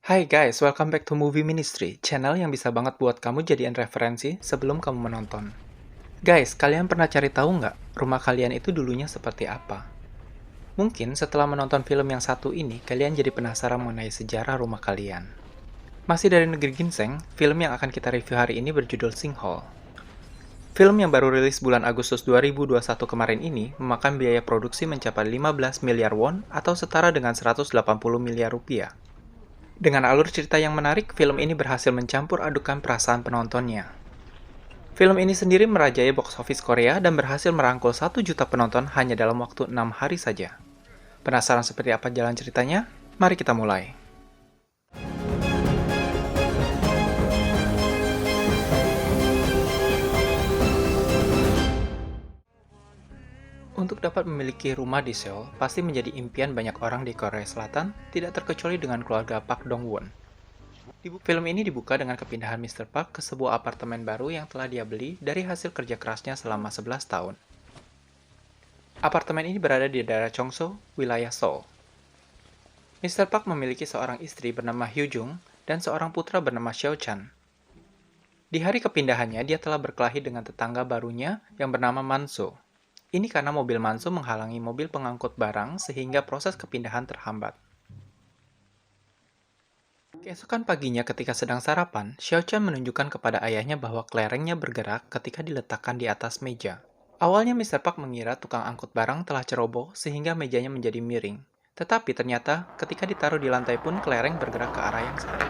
Hai guys, welcome back to Movie Ministry, channel yang bisa banget buat kamu jadiin referensi sebelum kamu menonton. Guys, kalian pernah cari tahu nggak, rumah kalian itu dulunya seperti apa? Mungkin setelah menonton film yang satu ini, kalian jadi penasaran mengenai sejarah rumah kalian. Masih dari negeri ginseng, film yang akan kita review hari ini berjudul Sinkhole. Film yang baru rilis bulan Agustus 2021 kemarin ini memakan biaya produksi mencapai 15 miliar won atau setara dengan 180 miliar rupiah. Dengan alur cerita yang menarik, film ini berhasil mencampur adukan perasaan penontonnya. Film ini sendiri merajai box office Korea dan berhasil merangkul 1 juta penonton hanya dalam waktu 6 hari saja. Penasaran seperti apa jalan ceritanya? Mari kita mulai. Untuk dapat memiliki rumah di Seoul, pasti menjadi impian banyak orang di Korea Selatan, tidak terkecuali dengan keluarga Park Dong-won. Film ini dibuka dengan kepindahan Mr. Park ke sebuah apartemen baru yang telah dia beli dari hasil kerja kerasnya selama 11 tahun. Apartemen ini berada di daerah Chongso, wilayah Seoul. Mr. Park memiliki seorang istri bernama Hyo Jung dan seorang putra bernama Xiao Chan. Di hari kepindahannya, dia telah berkelahi dengan tetangga barunya yang bernama Manso. Ini karena mobil Manso menghalangi mobil pengangkut barang sehingga proses kepindahan terhambat. Keesokan paginya ketika sedang sarapan, Xiao Chan menunjukkan kepada ayahnya bahwa kelerengnya bergerak ketika diletakkan di atas meja. Awalnya Mr. Park mengira tukang angkut barang telah ceroboh sehingga mejanya menjadi miring. Tetapi ternyata ketika ditaruh di lantai pun kelereng bergerak ke arah yang salah.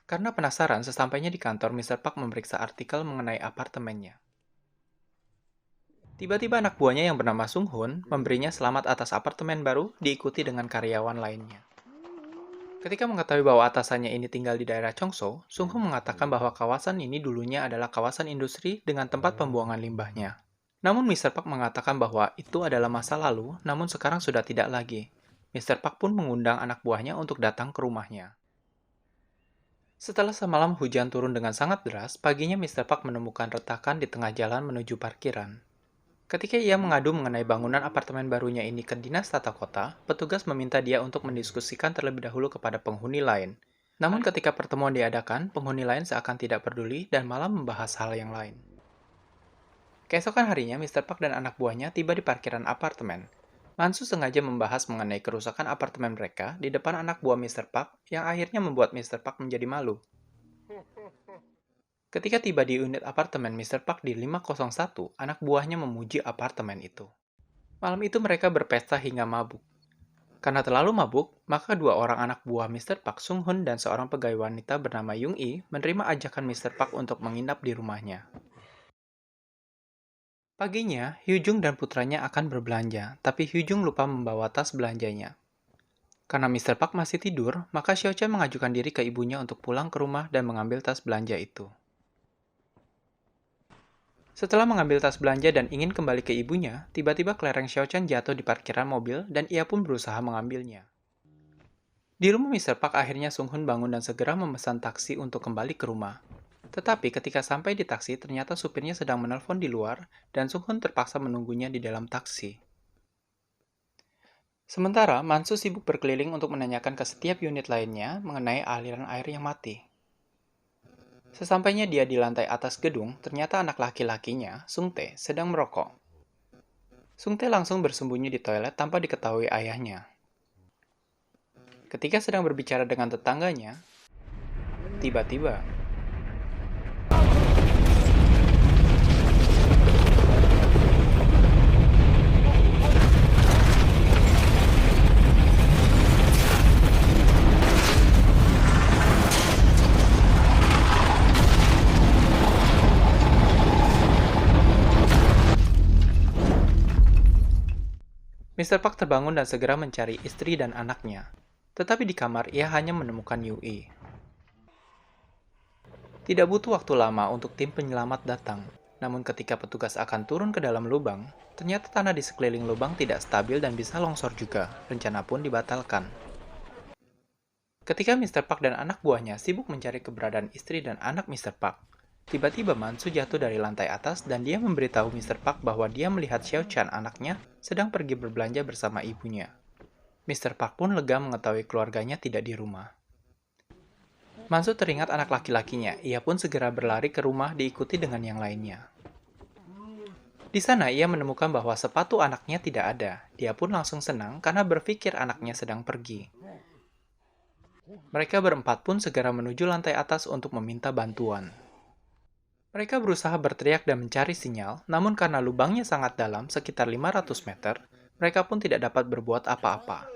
Karena penasaran, sesampainya di kantor, Mr. Park memeriksa artikel mengenai apartemennya. Tiba-tiba anak buahnya yang bernama Sung Hoon memberinya selamat atas apartemen baru diikuti dengan karyawan lainnya. Ketika mengetahui bahwa atasannya ini tinggal di daerah Chongso, Sung Hoon mengatakan bahwa kawasan ini dulunya adalah kawasan industri dengan tempat pembuangan limbahnya. Namun Mr. Park mengatakan bahwa itu adalah masa lalu, namun sekarang sudah tidak lagi. Mr. Park pun mengundang anak buahnya untuk datang ke rumahnya. Setelah semalam hujan turun dengan sangat deras, paginya Mr. Park menemukan retakan di tengah jalan menuju parkiran. Ketika ia mengadu mengenai bangunan apartemen barunya ini ke Dinas Tata Kota, petugas meminta dia untuk mendiskusikan terlebih dahulu kepada penghuni lain. Namun ketika pertemuan diadakan, penghuni lain seakan tidak peduli dan malah membahas hal yang lain. Keesokan harinya, Mr. Park dan anak buahnya tiba di parkiran apartemen. Mansu sengaja membahas mengenai kerusakan apartemen mereka di depan anak buah Mr. Park yang akhirnya membuat Mr. Park menjadi malu. Ketika tiba di unit apartemen Mr. Park di 501, anak buahnya memuji apartemen itu. Malam itu mereka berpesta hingga mabuk. Karena terlalu mabuk, maka dua orang anak buah Mr. Park, Sung Hoon dan seorang pegawai wanita bernama Yung Lee menerima ajakan Mr. Park untuk menginap di rumahnya. Paginya, Hyo Jung dan putranya akan berbelanja, tapi Hyo Jung lupa membawa tas belanjanya. Karena Mr. Park masih tidur, maka Xiao Chan mengajukan diri ke ibunya untuk pulang ke rumah dan mengambil tas belanja itu. Setelah mengambil tas belanja dan ingin kembali ke ibunya, tiba-tiba kelereng Xiao Chan jatuh di parkiran mobil dan ia pun berusaha mengambilnya. Di rumah Mr. Park akhirnya Sung Hoon bangun dan segera memesan taksi untuk kembali ke rumah. Tetapi ketika sampai di taksi, ternyata supirnya sedang menelpon di luar dan Sung Hoon terpaksa menunggunya di dalam taksi. Sementara, Mansu sibuk berkeliling untuk menanyakan ke setiap unit lainnya mengenai aliran air yang mati. Sesampainya dia di lantai atas gedung, ternyata anak laki-lakinya, Sung Tae, sedang merokok. Sung Tae langsung bersembunyi di toilet tanpa diketahui ayahnya. Ketika sedang berbicara dengan tetangganya, tiba-tiba Mr. Park terbangun dan segera mencari istri dan anaknya. Tetapi di kamar ia hanya menemukan Yui. Tidak butuh waktu lama untuk tim penyelamat datang. Namun ketika petugas akan turun ke dalam lubang, ternyata tanah di sekeliling lubang tidak stabil dan bisa longsor juga. Rencana pun dibatalkan. Ketika Mr. Park dan anak buahnya sibuk mencari keberadaan istri dan anak Mr. Park, tiba-tiba Mansu jatuh dari lantai atas dan dia memberitahu Mr. Park bahwa dia melihat Xiao Chan anaknya sedang pergi berbelanja bersama ibunya. Mr. Park pun lega mengetahui keluarganya tidak di rumah. Mansu teringat anak laki-lakinya, ia pun segera berlari ke rumah diikuti dengan yang lainnya. Di sana ia menemukan bahwa sepatu anaknya tidak ada. Dia pun langsung senang karena berpikir anaknya sedang pergi. Mereka berempat pun segera menuju lantai atas untuk meminta bantuan. Mereka berusaha berteriak dan mencari sinyal, namun karena lubangnya sangat dalam, sekitar 500 meter, mereka pun tidak dapat berbuat apa-apa.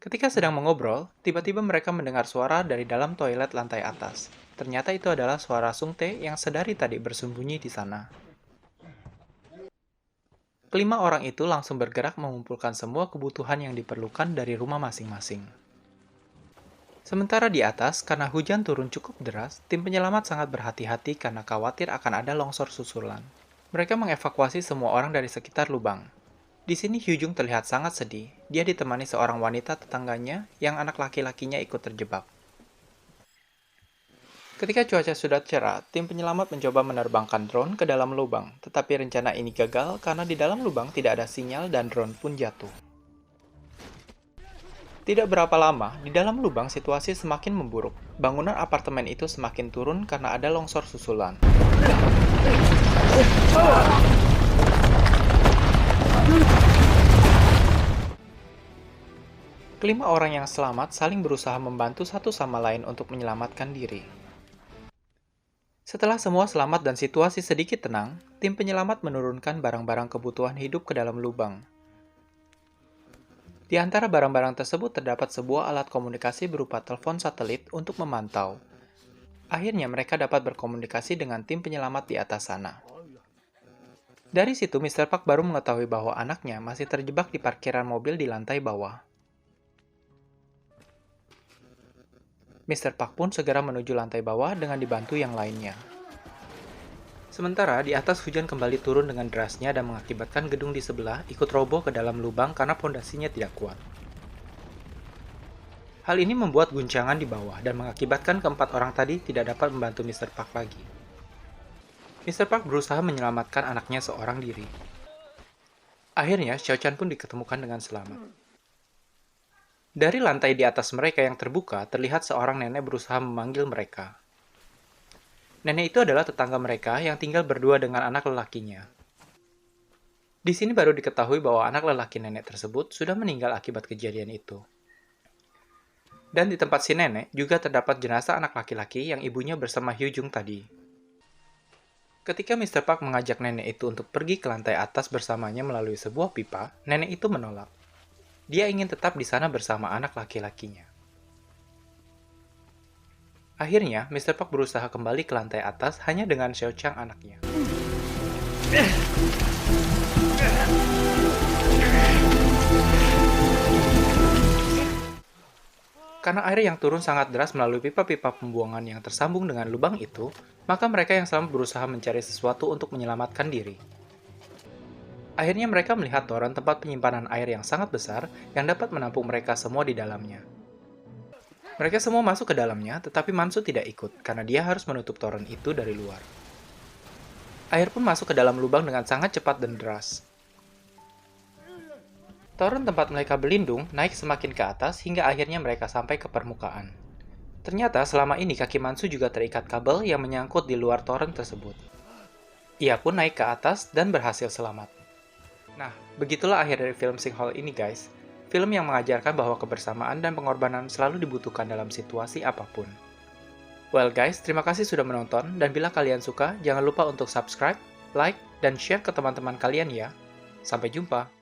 Ketika sedang mengobrol, tiba-tiba mereka mendengar suara dari dalam toilet lantai atas. Ternyata itu adalah suara Sung Tae yang sedari tadi bersembunyi di sana. Kelima orang itu langsung bergerak mengumpulkan semua kebutuhan yang diperlukan dari rumah masing-masing. Sementara di atas, karena hujan turun cukup deras, tim penyelamat sangat berhati-hati karena khawatir akan ada longsor susulan. Mereka mengevakuasi semua orang dari sekitar lubang. Di sini Hyujung terlihat sangat sedih. Dia ditemani seorang wanita tetangganya yang anak laki-lakinya ikut terjebak. Ketika cuaca sudah cerah, tim penyelamat mencoba menerbangkan drone ke dalam lubang. Tetapi rencana ini gagal karena di dalam lubang tidak ada sinyal dan drone pun jatuh. Tidak berapa lama, di dalam lubang situasi semakin memburuk. Bangunan apartemen itu semakin turun karena ada longsor susulan. Kelima orang yang selamat saling berusaha membantu satu sama lain untuk menyelamatkan diri. Setelah semua selamat dan situasi sedikit tenang, tim penyelamat menurunkan barang-barang kebutuhan hidup ke dalam lubang. Di antara barang-barang tersebut terdapat sebuah alat komunikasi berupa telepon satelit untuk memantau. Akhirnya mereka dapat berkomunikasi dengan tim penyelamat di atas sana. Dari situ Mr. Park baru mengetahui bahwa anaknya masih terjebak di parkiran mobil di lantai bawah. Mr. Park pun segera menuju lantai bawah dengan dibantu yang lainnya. Sementara di atas hujan kembali turun dengan derasnya dan mengakibatkan gedung di sebelah ikut roboh ke dalam lubang karena pondasinya tidak kuat. Hal ini membuat guncangan di bawah dan mengakibatkan keempat orang tadi tidak dapat membantu Mr. Park lagi. Mr. Park berusaha menyelamatkan anaknya seorang diri. Akhirnya, Xiao Chan pun diketemukan dengan selamat. Dari lantai di atas mereka yang terbuka, terlihat seorang nenek berusaha memanggil mereka. Nenek itu adalah tetangga mereka yang tinggal berdua dengan anak lelakinya. Di sini baru diketahui bahwa anak lelaki nenek tersebut sudah meninggal akibat kejadian itu. Dan di tempat si nenek juga terdapat jenazah anak laki-laki yang ibunya bersama Hyujung tadi. Ketika Mr. Park mengajak nenek itu untuk pergi ke lantai atas bersamanya melalui sebuah pipa, nenek itu menolak. Dia ingin tetap di sana bersama anak laki-lakinya. Akhirnya, Mr. Park berusaha kembali ke lantai atas hanya dengan Xiao Chang anaknya. Karena air yang turun sangat deras melalui pipa-pipa pembuangan yang tersambung dengan lubang itu, maka mereka yang selamat berusaha mencari sesuatu untuk menyelamatkan diri. Akhirnya mereka melihat toren tempat penyimpanan air yang sangat besar yang dapat menampung mereka semua di dalamnya. Mereka semua masuk ke dalamnya, tetapi Mansu tidak ikut, karena dia harus menutup toren itu dari luar. Air pun masuk ke dalam lubang dengan sangat cepat dan deras. Toren tempat mereka berlindung naik semakin ke atas hingga akhirnya mereka sampai ke permukaan. Ternyata selama ini kaki Mansu juga terikat kabel yang menyangkut di luar toren tersebut. Ia pun naik ke atas dan berhasil selamat. Nah, begitulah akhir dari film Sinkhole ini guys. Film yang mengajarkan bahwa kebersamaan dan pengorbanan selalu dibutuhkan dalam situasi apapun. Well guys, terima kasih sudah menonton, dan bila kalian suka, jangan lupa untuk subscribe, like, dan share ke teman-teman kalian ya. Sampai jumpa!